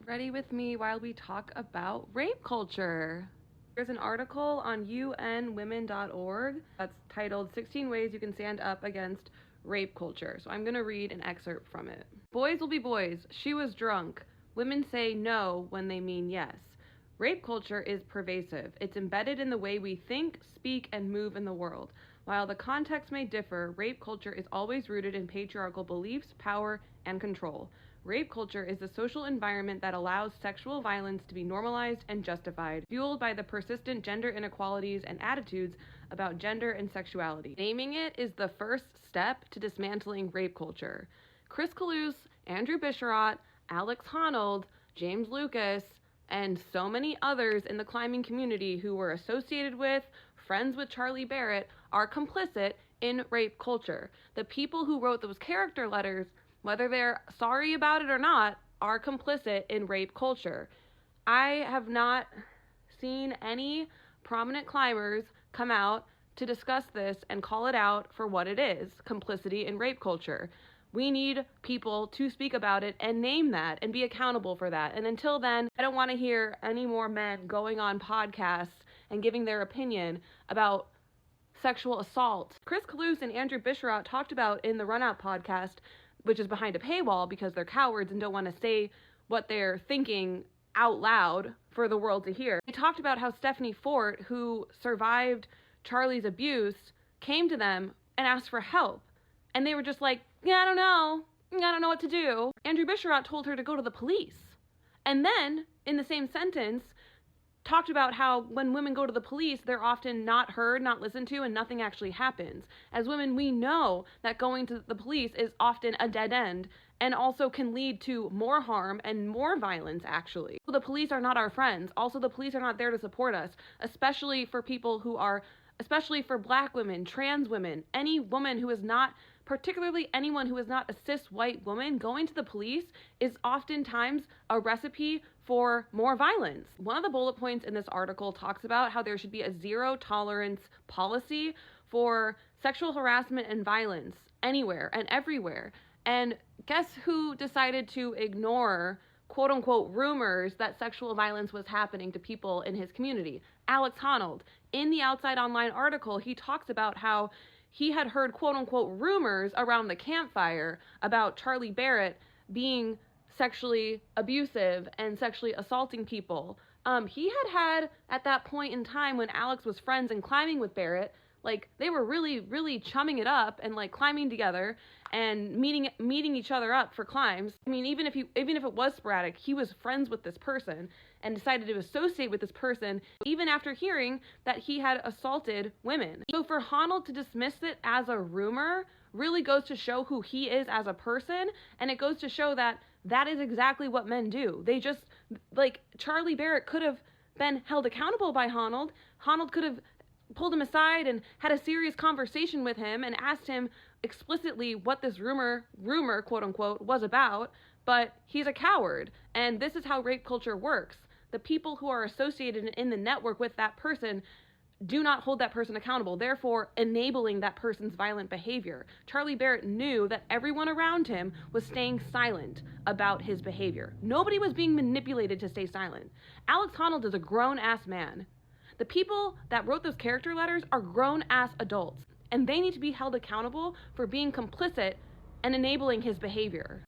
ready with me while we talk about rape culture. There's an article on unwomen.org that's titled 16 Ways You Can Stand Up Against Rape Culture. So I'm going to read an excerpt from it. Boys will be boys. She was drunk. Women say no when they mean yes. Rape culture is pervasive. It's embedded in the way we think, speak, and move in the world. While the context may differ, rape culture is always rooted in patriarchal beliefs, power, and control. Rape culture is the social environment that allows sexual violence to be normalized and justified, fueled by the persistent gender inequalities and attitudes about gender and sexuality. Naming it is the first step to dismantling rape culture. Kalous, Andrew Bisharat, Alex Honnold, James Lucas, and so many others in the climbing community who were associated with, friends with Charlie Barrett, are complicit in rape culture. The people who wrote those character letters, whether they're sorry about it or not, are complicit in rape culture. I have not seen any prominent climbers come out to discuss this and call it out for what it is, complicity in rape culture. We need people to speak about it and name that and be accountable for that. And until then, I don't want to hear any more men going on podcasts and giving their opinion about sexual assault. Kalous and Andrew Bisharat talked about in the RunOut podcast, which is behind a paywall because they're cowards and don't want to say what they're thinking out loud for the world to hear. They talked about how Stephanie Fort, who survived Charlie's abuse, came to them and asked for help. And they were just like, yeah, I don't know what to do. Andrew Bisharat told her to go to the police. And then, in the same sentence, talked about how when women go to the police, they're often not heard, not listened to, and nothing actually happens. As women, we know that going to the police is often a dead end and also can lead to more harm and more violence, actually. The police are not our friends. Also, the police are not there to support us, especially for Black women, trans women, any woman who is not, particularly anyone who is not a cis white woman. Going to the police is oftentimes a recipe for more violence. One of the bullet points in this article talks about how there should be a zero tolerance policy for sexual harassment and violence anywhere and everywhere. And guess who decided to ignore quote unquote rumors that sexual violence was happening to people in his community? Alex Honnold. In the Outside Online article, he talks about how he had heard quote unquote rumors around the campfire about Charlie Barrett being sexually abusive and sexually assaulting people. He had at that point in time when Alex was friends and climbing with Barrett, like they were really, really chumming it up and like climbing together and meeting each other up for climbs. I mean, even if it was sporadic, he was friends with this person and decided to associate with this person even after hearing that he had assaulted women. So for Honnold to dismiss it as a rumor really goes to show who he is as a person, and it goes to show that that is exactly what men do. They just, like, Charlie Barrett could have been held accountable by Honnold. Honnold could have pulled him aside and had a serious conversation with him and asked him explicitly what this rumor, quote unquote, was about, but he's a coward. And this is how rape culture works. The people who are associated in the network with that person do not hold that person accountable, therefore enabling that person's violent behavior. Charlie Barrett knew that everyone around him was staying silent about his behavior. Nobody was being manipulated to stay silent. Alex Honnold is a grown-ass man. The people that wrote those character letters are grown-ass adults, and they need to be held accountable for being complicit and enabling his behavior.